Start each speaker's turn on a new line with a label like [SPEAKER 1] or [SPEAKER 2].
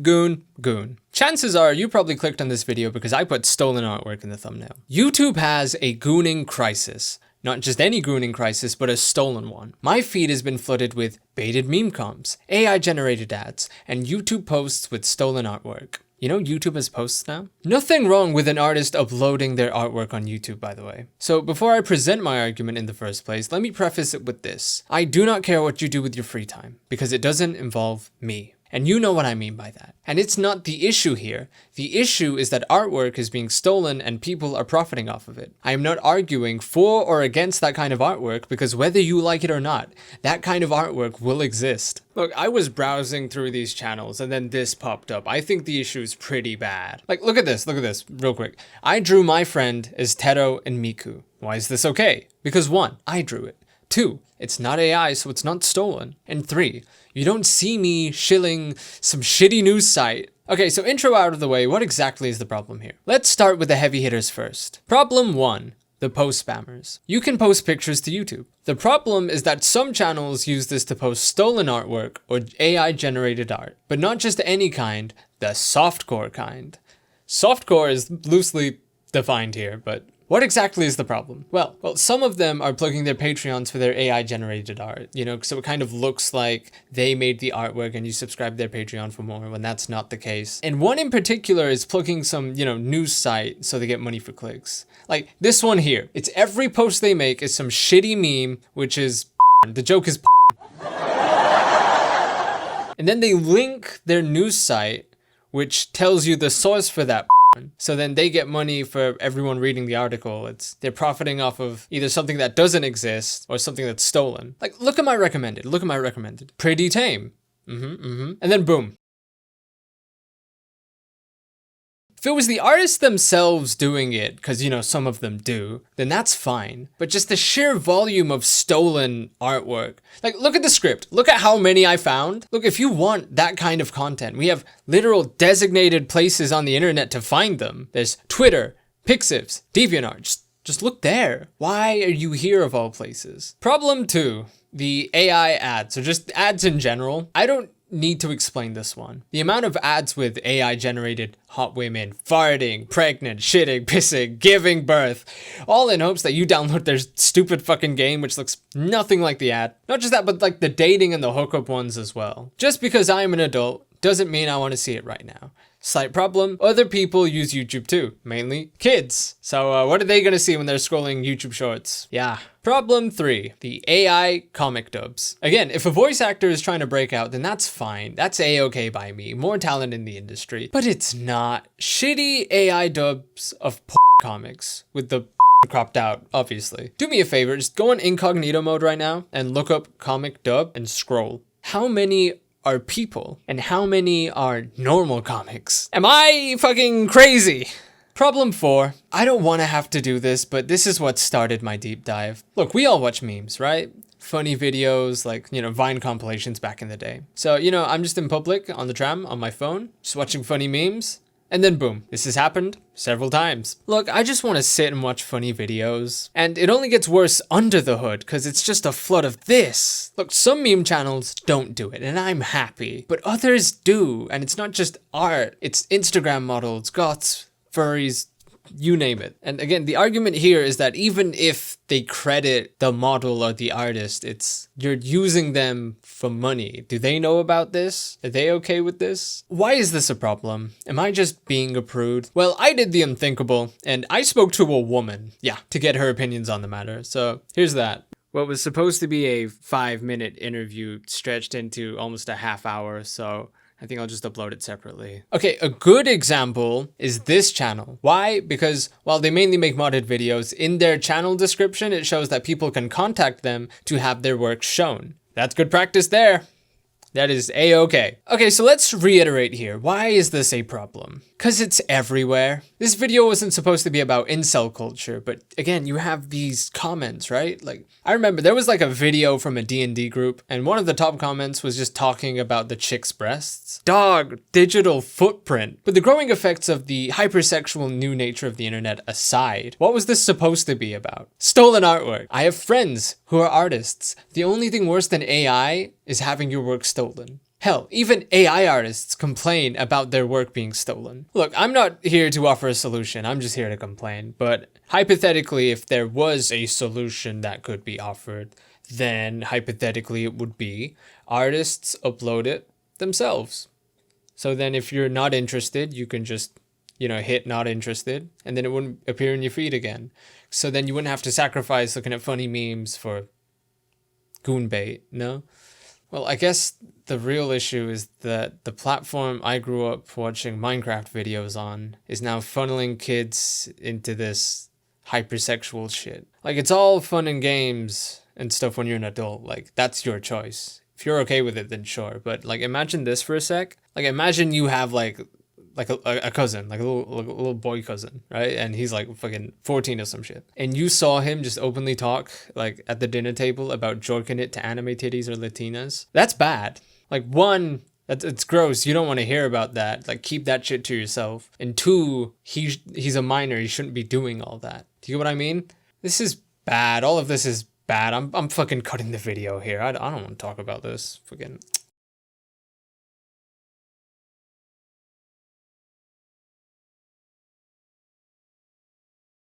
[SPEAKER 1] Goon. Chances are you probably clicked on this video because I put stolen artwork in the thumbnail. YouTube has a gooning crisis. Not just any gooning crisis, but a stolen one. My feed has been flooded with baited meme comps, AI generated ads, and YouTube posts with stolen artwork. You know YouTube has posts now? Nothing wrong with an artist uploading their artwork on YouTube, by the way. So before I present my argument in the first place, let me preface it with this. I do not care what you do with your free time, because it doesn't involve me. And you know what I mean by that. And it's not the issue here. The issue is that artwork is being stolen and people are profiting off of it. I am not arguing for or against that kind of artwork because whether you like it or not, that kind of artwork will exist. Look, I was browsing through these channels and then this popped up. I think the issue is pretty bad. Like, look at this, real quick. I drew my friend as Tero and Miku. Why is this okay? Because 1, I drew it. 2, it's not AI, so it's not stolen. And 3, you don't see me shilling some shitty news site. Okay, so intro out of the way, what exactly is the problem here? Let's start with the heavy hitters first. Problem 1, the post spammers. You can post pictures to YouTube. The problem is that some channels use this to post stolen artwork or AI generated art, but not just any kind, the softcore kind. Softcore is loosely defined here, but what exactly is the problem? Well, some of them are plugging their Patreons for their AI generated art, you know, so it kind of looks like they made the artwork and you subscribe to their Patreon for more when that's not the case. And one in particular is plugging some, you know, news site so they get money for clicks. Like this one here, it's every post they make is some shitty meme, which is the joke is and then they link their news site, which tells you the source for that. So then they get money for everyone reading the article. They're profiting off of either something that doesn't exist or something that's stolen. Like, look at my recommended. Pretty tame. And then boom. If it was the artists themselves doing it, because, you know, some of them do, then that's fine. But just the sheer volume of stolen artwork. Like, look at the script. Look at how many I found. Look, if you want that kind of content, we have literal designated places on the internet to find them. There's Twitter, Pixiv, DeviantArt. Just look there. Why are you here of all places? Problem 2, the AI ads, or just ads in general. I don't need to explain this one. The amount of ads with AI generated hot women farting, pregnant, shitting, pissing, giving birth, all in hopes that you download their stupid fucking game, which looks nothing like the ad. Not just that, but like the dating and the hookup ones as well. Just because I'm an adult doesn't mean I want to see it right now. Slight problem, other people use YouTube too, mainly kids. So what are they gonna see when they're scrolling YouTube shorts? Yeah. Problem 3, the AI comic dubs. Again, if a voice actor is trying to break out, then that's fine. That's a-okay by me, more talent in the industry. But it's not. Shitty AI dubs of comics, with the cropped out, obviously. Do me a favor, just go on incognito mode right now and look up comic dub and scroll. How many are people and how many are normal comics? Am I fucking crazy? Problem 4, I don't want to have to do this, but this is what started my deep dive. Look, we all watch memes, right? Funny videos, like, you know, Vine compilations back in the day. So, you know, I'm just in public on the tram on my phone, just watching funny memes. And then boom, this has happened several times. Look, I just want to sit and watch funny videos. And it only gets worse under the hood because it's just a flood of this. Look, some meme channels don't do it and I'm happy, but others do. And it's not just art, it's Instagram models, goths, furries, you name it. And again, the argument here is that even if they credit the model or the artist, you're using them for money. Do they know about this? Are they okay with this? Why is this a problem? Am I just being a prude? Well, I did the unthinkable and I spoke to a woman, to get her opinions on the matter. So here's that. What was supposed to be a 5-minute interview stretched into almost a half hour, so I think I'll just upload it separately. Okay, a good example is this channel. Why? Because while they mainly make modded videos, in their channel description, it shows that people can contact them to have their work shown. That's good practice there. That is a-okay. Okay, so let's reiterate here. Why is this a problem? Because it's everywhere. This video wasn't supposed to be about incel culture, but again, you have these comments, right? Like, I remember there was like a video from a D&D group, and one of the top comments was just talking about the chick's breasts. Dog, digital footprint. But the growing effects of the hypersexual new nature of the internet aside, what was this supposed to be about? Stolen artwork. I have friends who are artists. The only thing worse than AI is having your work stolen. Hell, even AI artists complain about their work being stolen. Look, I'm not here to offer a solution, I'm just here to complain. But hypothetically, if there was a solution that could be offered, then hypothetically it would be artists upload it themselves. So then if you're not interested, you can just, hit not interested, and then it wouldn't appear in your feed again. So then you wouldn't have to sacrifice looking at funny memes for goon bait, no? Well, I guess the real issue is that the platform I grew up watching Minecraft videos on is now funneling kids into this hypersexual shit. Like, it's all fun and games and stuff when you're an adult. Like, that's your choice. If you're okay with it, then sure. But, like, imagine this for a sec. Like, imagine you have, like a cousin, like a little boy cousin, right? And he's like fucking 14 or some shit. And you saw him just openly talk like at the dinner table about jorking it to anime titties or Latinas. That's bad. Like, one, it's gross. You don't want to hear about that. Like, keep that shit to yourself. And two, he's a minor. He shouldn't be doing all that. Do you get what I mean? This is bad. All of this is bad. I'm fucking cutting the video here. I don't want to talk about this. Fucking